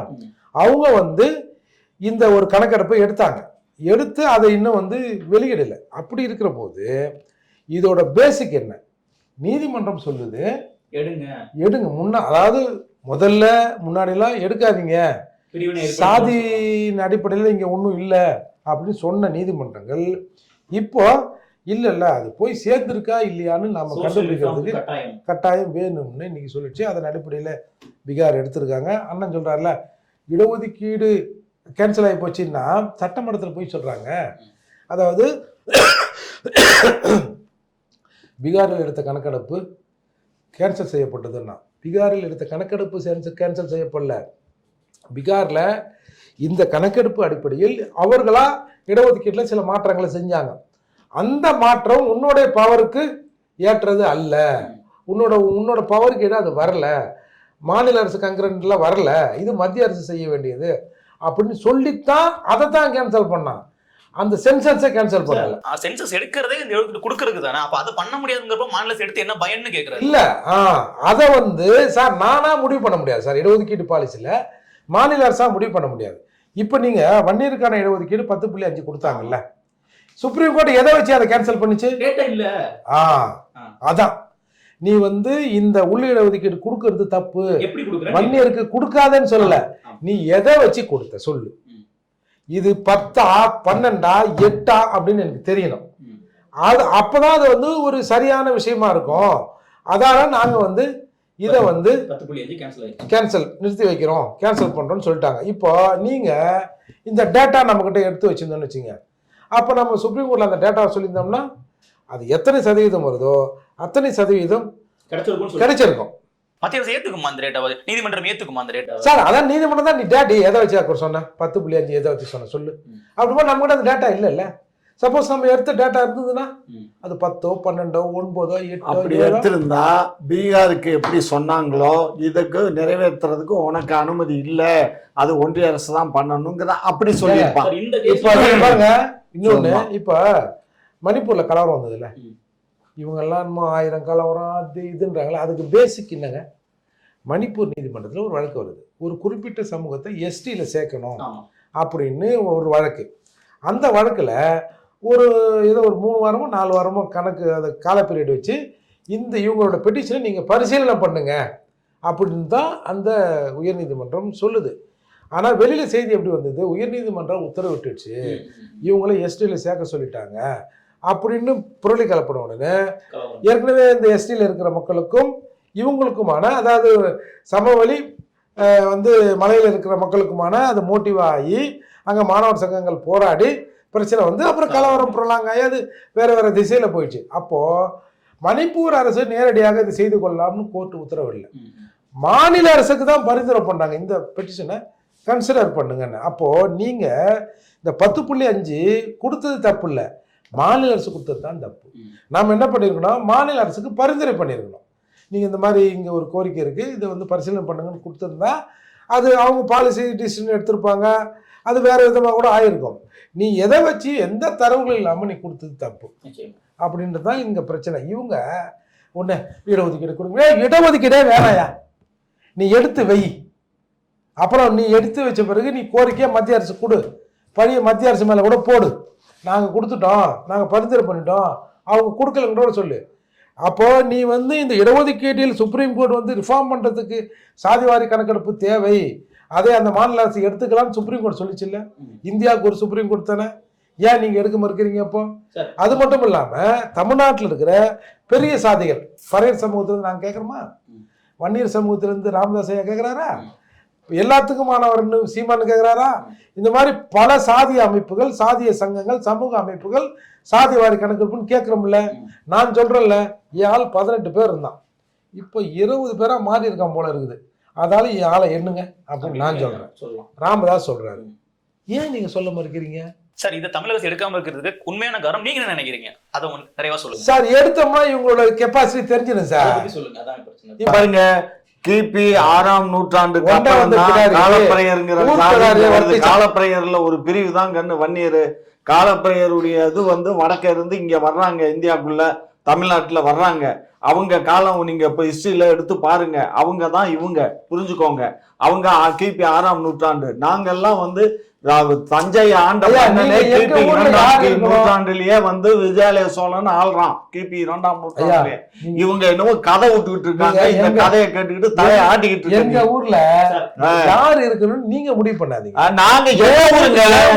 அவங்க வந்து இந்த ஒரு கணக்கெடுப்பை எடுத்து அதை இன்னும் வந்து வெளியிடலை. அப்படி இருக்கிற போது இதோட பேசிக் என்ன, நீதிமன்றம் சொல்லுது எடுங்க அதாவது முன்னாடிலாம் எடுக்காதீங்க, சாதியின் அடிப்படையில் இங்கே ஒன்றும் இல்லை அப்படின்னு சொன்ன நீதிமன்றங்கள் இப்போ இல்லை அது போய் சேர்ந்துருக்கா இல்லையான்னு நம்ம கண்டுபிடிக்கிறதுக்கு கட்டாயம் வேணும்னு இன்னைக்கு சொல்லிச்சு. அதன் அடிப்படையில் பீகார் எடுத்திருக்காங்க. அண்ணன் சொல்கிறார்ல இடஒதுக்கீடு கேன்சல் ஆகி போச்சுன்னா சட்டமன்றத்தில் போய் சொல்கிறாங்க. அதாவது பீகாரில் எடுத்த கணக்கெடுப்பு கேன்சல் செய்யப்பட்டதுன்னா, பீகாரில் எடுத்த கணக்கெடுப்பு கேன்சல் செய்யப்படல. பீகாரில் இந்த கணக்கெடுப்பு அடிப்படையில் அவர்களா இடஒதுக்கீட்டில் சில மாற்றங்களை செஞ்சாங்க. அந்த மாற்றம் உன்னோடைய பவருக்கு ஏற்றது அல்ல, உன்னோட பவருக்கு ஏதாவது அது வரல, மாநில அரசு கங்கரன்ட்லாம் வரல, இது மத்திய அரசு செய்ய வேண்டியது அப்படின்னு சொல்லித்தான் அதை தான் கேன்சல் பண்ணான். அந்த சென்சஸை கேன்சல் பண்ணல. சென்சஸ் எடுக்கிறதே இந்த கொடுக்கறதுக்கு தானே, அப்ப அதை பண்ண முடியாதுங்கிறப்ப மாநில அரசு எடுத்து என்ன பயன்னு கேட்கறாரு. இல்ல அதை வந்து சார் நானா முடிவு பண்ண முடியாது சார். இடஒதுக்கீடு பாலிசியில மாநில அரசா முடிவு பண்ண முடியாது. இப்ப நீங்க வன்னியருக்கான இடஒதுக்கீடு 10.5 கொடுத்தாங்கல்ல, சுப்ரீம் கோர்ட் எதை வச்சு அதை கேன்சல் பண்ணிச்சு? இல்ல அதான் நீ வந்து இந்த உள்ள இடஒதுக்கீடு கொடுக்கறது தப்பு, வன்னியருக்கு கொடுக்காதன்னு சொல்லல, நீ எதை வச்சு கொடுத்த சொல்லு. இது 10 12 8 அப்படின்னு எனக்கு தெரியணும். அது அப்பதான் அது வந்து ஒரு சரியான விஷயமா இருக்கும். அதால நாங்க வந்து இதை வந்து கேன்சல் நிறுத்தி வைக்கிறோம், கேன்சல் பண்றோம்னு சொல்லிட்டாங்க. இப்போ நீங்க இந்த டேட்டா நம்ம கிட்ட எடுத்து வச்சிருந்தோம்னு வச்சுங்க, அப்போ நம்ம சுப்ரீம் கோர்ட்ல அந்த டேட்டாவை சொல்லியிருந்தோம்னா அது எத்தனை சதவீதம் வருதோ அத்தனை சதவீதம் கிடைச்சிருக்கும். மத்திய அரசு ஏத்துக்குமா அந்த ரேட்டா? நீதிமன்றம் ஏத்துக்குமா அந்த ரேட்டா? சார் அதான் நீதிமன்றம் தான். நீ டேட்டி எதை வச்சு சொன்ன 10.5 எதை வச்சு சொன்ன சொல்லு. அப்படி நம்ம கூட அந்த டேட்டா இல்ல. சப்போஸ் நம்ம எடுத்த டேட்டா இருந்ததுன்னா அது 10 12 9 8 அப்படி எடுத்திருந்தா பீகாருக்கு எப்படி சொன்னாங்களோ இதுக்கு நிறைவேற்றுறதுக்கு உனக்கு அனுமதி இல்ல, அது ஒன்றிய அரசு தான் பண்ணணுங்கிற அப்படி சொல்லியிருப்பாங்க. இப்ப பாருங்க இன்னொன்னு, இப்ப மணிப்பூர்ல கலவரம் வந்ததுல, இவங்க எல்லாம் 1000 கலவரம் அது இதுன்றாங்களே, அதுக்கு பேசிக் என்னங்க, மணிப்பூர் நீதிமன்றத்தில் ஒரு வழக்கு வருது, ஒரு குறிப்பிட்ட சமூகத்தை எஸ்டியில சேர்க்கணும் அப்படின்னு ஒரு வழக்கு. அந்த வழக்குல ஒரு 3 வாரமோ 4 வாரமோ கணக்கு அதை கால பீரியட் வச்சு இவங்களோட பெட்டிஷனை நீங்க பரிசீலனை பண்ணுங்க அப்படின்னு தான் அந்த உயர்நீதிமன்றம் சொல்லுது. ஆனால் வெளியில செய்தி எப்படி வந்தது, உயர்நீதிமன்றம் உத்தரவிட்டுச்சு இவங்களை எஸ்டியில சேர்க்க சொல்லிட்டாங்க அப்படின்னு புரளி கலப்படும். உடனே ஏற்கனவே இந்த எஸ்டியில் இருக்கிற மக்களுக்கும் இவங்களுக்குமான, அதாவது சமவெளி வந்து மலையில் இருக்கிற மக்களுக்குமான அது மோட்டிவ் ஆகி அங்கே மாணவர் சங்கங்கள் போராடி பிரச்சனை வந்து அப்புறம் கலவரம் புரளாங்காய் அது வேற திசையில் போயிடுச்சு. அப்போது மணிப்பூர் அரசு நேரடியாக இது செய்து கொள்ளலாம்னு கோர்ட்டு உத்தரவில்லை, மாநில அரசுக்கு தான் பரிந்துரை பண்ணாங்க இந்த பெட்டிஷனை கன்சிடர் பண்ணுங்கன்னு. அப்போது நீங்கள் இந்த 10.5 கொடுத்தது தப்பு இல்லை, மாநில அரசு கொடுத்தது தான் தப்பு. நாம் என்ன பண்ணியிருக்கணும், மாநில அரசுக்கு பரிந்துரை பண்ணியிருக்கணும். நீங்கள் இந்த மாதிரி இங்கே ஒரு கோரிக்கை இருக்குது, இதை வந்து பரிசீலனை பண்ணுங்கன்னு கொடுத்துருந்தா அது அவங்க பாலிசி டிசிஷன் எடுத்திருப்பாங்க, அது வேறு விதமாக கூட ஆயிருக்கும். நீ எதை வச்சு எந்த தரவுகள் இல்லாமல் நீ கொடுத்தது தப்பு அப்படின்றது தான் இங்கே பிரச்சனை. இவங்க ஒன்று இடஒதுக்கீடு கொடுங்க, இடஒதுக்கீடே வேணாயா, நீ எடுத்து வை. அப்புறம் நீ எடுத்து வச்ச பிறகு நீ கோரிக்கையை மத்திய அரசு கொடு, பழைய மத்திய அரசு மேலே கூட போடு, நாங்கள் கொடுத்துட்டோம், நாங்கள் பரிந்துரை பண்ணிட்டோம், அவங்க கொடுக்கலன்றோட சொல்லு. அப்போ நீ வந்து இந்த இடஒதுக்கீட்டில் சுப்ரீம் கோர்ட் வந்து ரிஃபார்ம் பண்ணுறதுக்கு சாதிவாரி கணக்கெடுப்பு தேவை, அதே அந்த மாநில அரசு எடுத்துக்கலாம்னு சுப்ரீம் கோர்ட் சொல்லிச்சுல்ல. இந்தியாவுக்கு ஒரு சுப்ரீம் கோர்ட் தானே, ஏன் நீங்கள் எடுக்க மறுக்கிறீங்க? அப்போ அது மட்டும் இல்லாமல் தமிழ்நாட்டில் இருக்கிற பெரிய சாதிகள், பறையர் சமூகத்திலிருந்து நாங்கள் கேட்குறோமா, வன்னியர் சமூகத்திலிருந்து ராமதாஸ் ஐயா கேட்குறாரா, எல்லாத்துக்குமானவர்னு சீமானு கேட்குறாரா? இந்த மாதிரி பல சாதிய அமைப்புகள், சாதிய சங்கங்கள், சமூக அமைப்புகள் சாதிவாரி கணக்கெடுப்புன்னு கேட்குறோம்ல. நான் சொல்கிறேன்ல, என் ஆள் 18 பேர் இருந்தான், இப்போ 20 பேராக மாறி இருக்கான் போல இருக்குது, அதால என் ஆளை எண்ணுங்க அப்படின்னு நான் சொல்கிறேன். ராமதாஸ் சொல்கிறாரு. ஏன் நீங்கள் சொல்ல மறுக்கிறீங்க சார்? இதை தமிழக அரசு எடுக்காம இருக்கிறதுக்கு உண்மையான காரணம் நீங்க என்ன நினைக்கிறீங்க? அதை நிறைவா சொல்லுங்க சார். எடுத்தோம்னா இவங்களோட கெப்பாசிட்டி தெரிஞ்சிடும் சார். சொல்லுங்க. அதான் பாருங்க, கிபி 6ஆம் நூற்றாண்டுக்கு காலப்பிரையர்ல ஒரு பிரிவு தான் கண்ணு வன்னியர். காலப்பிரையருடைய இது வந்து வடக்க இருந்து இங்க வர்றாங்க, இந்தியாவுக்குள்ள தமிழ்நாட்டுல வர்றாங்க. அவங்க காலம் நீங்க இப்ப ஹிஸ்டரியில எடுத்து பாருங்க, அவங்க தான் இவங்க, புரிஞ்சுக்கோங்க. அவங்க கிபி 6ஆம் நூற்றாண்டு. நாங்கெல்லாம் வந்து தஞ்சை ஆண்ட கிபி 2ஆம் நூற்றாண்டுலயே வந்து விஜயாலய சோழன் ஆள்றான், கிபி 2ஆம் நூற்றாண்டுலயே. இவங்க என்னவோ கதை விட்டுக்கிட்டு இருக்காங்க, இந்த கதையை கேட்டுக்கிட்டு தலையை ஆட்டிக்கிட்டு இருக்காங்க. எங்க ஊர்ல யாரு இருக்கணும்னு நீங்க முடிவு பண்ணாதீங்க. நாங்க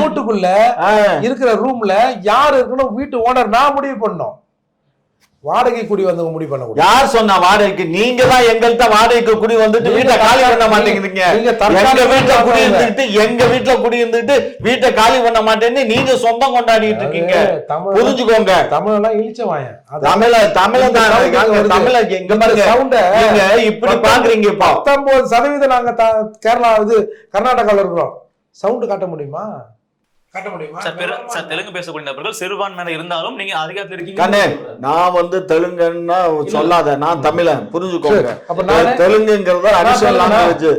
வீட்டுக்குள்ள இருக்கிற ரூம்ல யாரு இருக்கணும், வீட்டு ஓனர் நான் முடிவு பண்ணோம். வாடகை குடி வந்தவங்க முடிவு பண்ண. யார் சொன்னா வாடகைக்கு? நீங்க தான் எங்கள்கிட்ட வாடகைக்கு குடி வந்துட்டு வீட்டை காலி பண்ண மாட்டேங்கிறீங்க. எங்க வீட்டுல குடி இருந்துட்டு வீட்டை காலி பண்ண மாட்டேன்னு நீங்க சொந்தம் கொண்டாடிட்டு இருக்கீங்க. புரிஞ்சுக்கோங்க. தமிழெல்லாம் இழிச்சவாயன். தமிழ எங்க பாருங்க, இப்படி பாக்குறீங்க. 19% நாங்க கேரளா இது கர்நாடகாவில் இருக்கிறோம். சவுண்ட் காட்ட முடியுமா? தெலுங்கு பேசக்கூடிய நபர்கள் சிறுபான்மையினர் இருந்தாலும் நீங்க அதிகாரத்தில் இருக்கீங்க. நான் வந்து தெலுங்குன்னா சொல்லாத, நான் தமிழன், புரிஞ்சுக்கோங்க. தெலுங்குங்கிறத அடிஷனல் லாங்குவேஜ்.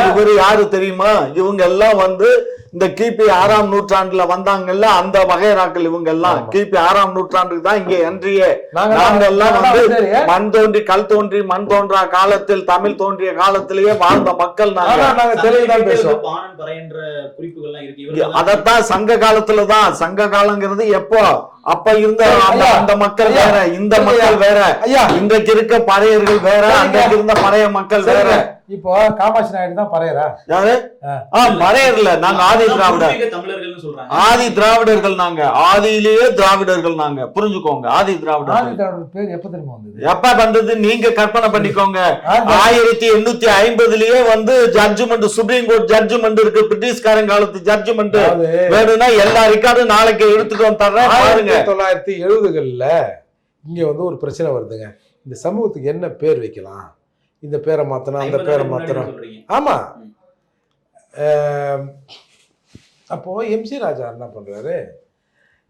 இவரு யாரு தெரியுமா? இவங்க எல்லாம் வந்து இந்த கிபி 6ஆம் நூற்றாண்டுல வந்தாங்கல்ல, அந்த வகைராக்கள் இவங்க எல்லாம் கிபி 6ஆம் நூற்றாண்டுக்கு தான் இங்க என்றியே. நாங்க எல்லாம் வந்து மண் தோன்றி கல் தோன்றி மண் தோன்றா காலத்தில் தமிழ் தோன்றிய காலத்திலேயே வாழ்ந்த மக்கள். அதத்தான் சங்க காலத்துலதான். சங்க காலங்கிறது எப்போ? அப்ப இருந்த அந்த மக்கள் வேற, இந்த மக்கள் வேற. இன்றைக்கு இருக்க பறையர்கள் வேற, அன்றைக்கு இருந்த பழைய மக்கள் வேற. இப்போ காமாட்சி நாயுடு தான் பறையரா? யாரு? பறையர்ல நாங்க ஆதி திராவிடர், ஆதி திராவிடர்கள். நாங்க ஆதியிலேயே திராவிடர்கள். நாங்க புரிஞ்சுக்கோங்க. ஆதி திராவிடர் பேர் எப்ப தெரியுமா வந்தது? எப்ப வந்தது நீங்க கற்பனை பண்ணிக்கோங்க. 1850லயே வந்து ஜட்ஜ்மெண்ட், சுப்ரீம் கோர்ட் ஜட்ஜ்மெண்ட் இருக்கு, பிரிட்டிஷ்காரன் காலத்து ஜட்ஜ்மெண்ட். வேணும்னா எல்லா ரெக்கார்டும் நாளைக்கு எடுத்துட்டு வந்து தர்றேன் பாருங்க. 1970களில் இங்க வந்து ஒரு பிரச்சனை வருதுங்க. இந்த சமூகத்துக்கு என்ன பேர் வைக்கலாம்? இந்த பேரை மாத்தணும், அந்த பேரை மாத்தணும். ஆமா. அப்போ எம்சி ராஜா என்ன பண்றாரு,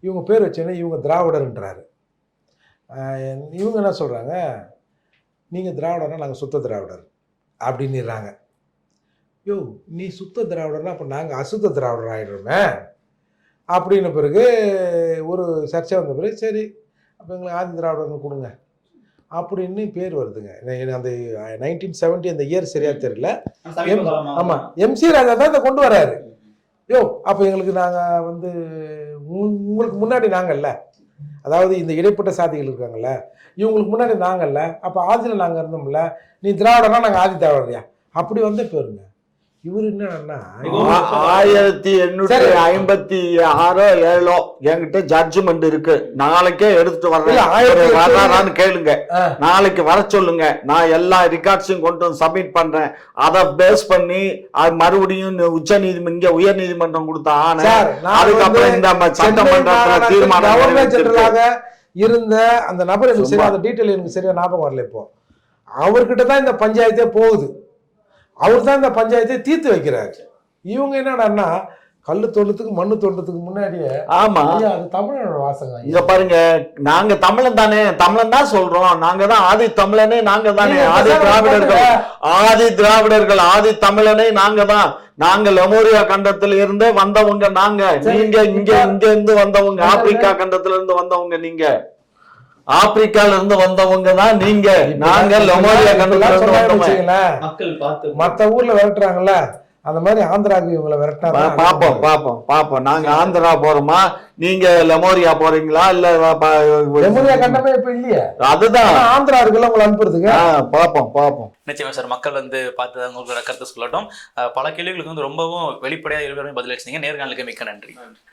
இவங்க பேர் வச்சோன்னே இவங்க திராவிடர்ன்றாரு. இவங்க என்ன சொல்றாங்க, நீங்க திராவிடர்னா நாங்க சுத்த திராவிடர் அப்படின்னுறாங்க. யோ, நீ சுத்த திராவிடர்னா அப்போ நாங்கள் அசுத்த திராவிடர் ஆகிடுறோமே அப்படின்ன பிறகு ஒரு சர்ச்சை வந்த பிறகு சரி அப்போ எங்களுக்கு ஆதி திராவிடர்னு கொடுங்க அப்படின்னு பேர் வருதுங்க. அந்த 1970 அந்த இயர் சரியா தெரியல. ஆமா, எம்சி ராஜா தான் இதை கொண்டு வராரு. யோ, அப்போ எங்களுக்கு நாங்கள் வந்து உங்களுக்கு முன்னாடி நாங்கள்ல, அதாவது இந்த இடைப்பட்ட சாதிகள் இருக்காங்கல்ல, இவங்களுக்கு முன்னாடி நாங்கள்ல, அப்போ ஆதியில் நாங்கள் இருந்தோம்ல, நீ திராவிடனா நாங்கள் ஆதி திராவிடரியா அப்படி வந்த பேருங்க. இவரு என்னன்னா 1856 என்கிட்ட ஜட்ஜ்மெண்ட் இருக்கு, நாளைக்கே எடுத்துட்டு வர்றேன் கேளுங்க. நாளைக்கு வர சொல்லுங்க, நான் எல்லா ரெக்கார்ட்ஸையும் கொண்டு வந்து சப்மிட் பண்றேன். அதை பேஸ் பண்ணி அது மறுபடியும் உச்ச நீதிமன்றம், இங்க உயர் நீதிமன்றம் கொடுத்த ஆணை, அதுக்கப்புறம் இந்த சட்டமன்றத்துல தீர்மானம் இருந்த அந்த நபர் எனக்கு சரியா அந்த டீட்டெயில் எனக்கு சரியா ஞாபகம் வரல. இப்போ அவர்கிட்ட தான் இந்த பஞ்சாயத்தே போகுது, அவர் தான் இந்த பஞ்சாயத்தை தீர்த்து வைக்கிறாரு. இவங்க என்னடான்னா கல்லு தோண்டத்துக்கு மண்ணு தோண்டத்துக்கு முன்னாடியே ஆமா ஐயா, அது தமிழனோட வாசகம் ஐயா. இத பாருங்க, நாங்க தமிழன் தானே, தமிழன் தான் சொல்றோம். நாங்க தான் ஆதி தமிழனே, நாங்க தானே ஆதி திராவிடர்கள், ஆதி திராவிடர்கள், ஆதி தமிழனே நாங்க தான். நாங்க லெமோரியா கண்டத்துல இருந்து வந்தவங்க நாங்க. நீங்க இங்க இருந்து வந்தவங்க, ஆப்பிரிக்கா கண்டத்துல இருந்து வந்தவங்க நீங்க. ஆப்பிரிக்கால இருந்து வந்தவங்க தான் நீங்க. நாங்க லெமோரியா கண்டத்துல இருந்து வந்தவங்க. மக்கள் பார்த்து மத்த ஊர்ல விரட்டுறாங்கல்ல, அந்த மாதிரி ஆந்திராவுக்கு இவங்களை விரட்டினா பாப்போம் பாப்போம் பாப்போம். நாங்க ஆந்திரா போறோமா, நீங்க லெமோரியா போறீங்களா? இல்ல லெமோரியா கண்டமே இப்ப இல்லையே. அதுதான் ஆந்திரா இருக்குல்ல உங்களை அனுப்புறதுக்கு. பாப்போம் பாப்போம். நிச்சயமா சார், மக்கள் வந்து பார்த்து உங்களோட கருத்து சொல்லட்டும். பல கேள்விகளுக்கு வந்து ரொம்பவும் வெளிப்படையா இருவருமே பதிலளிச்சீங்க. நேர்காணலுக்கு மிக்க நன்றி.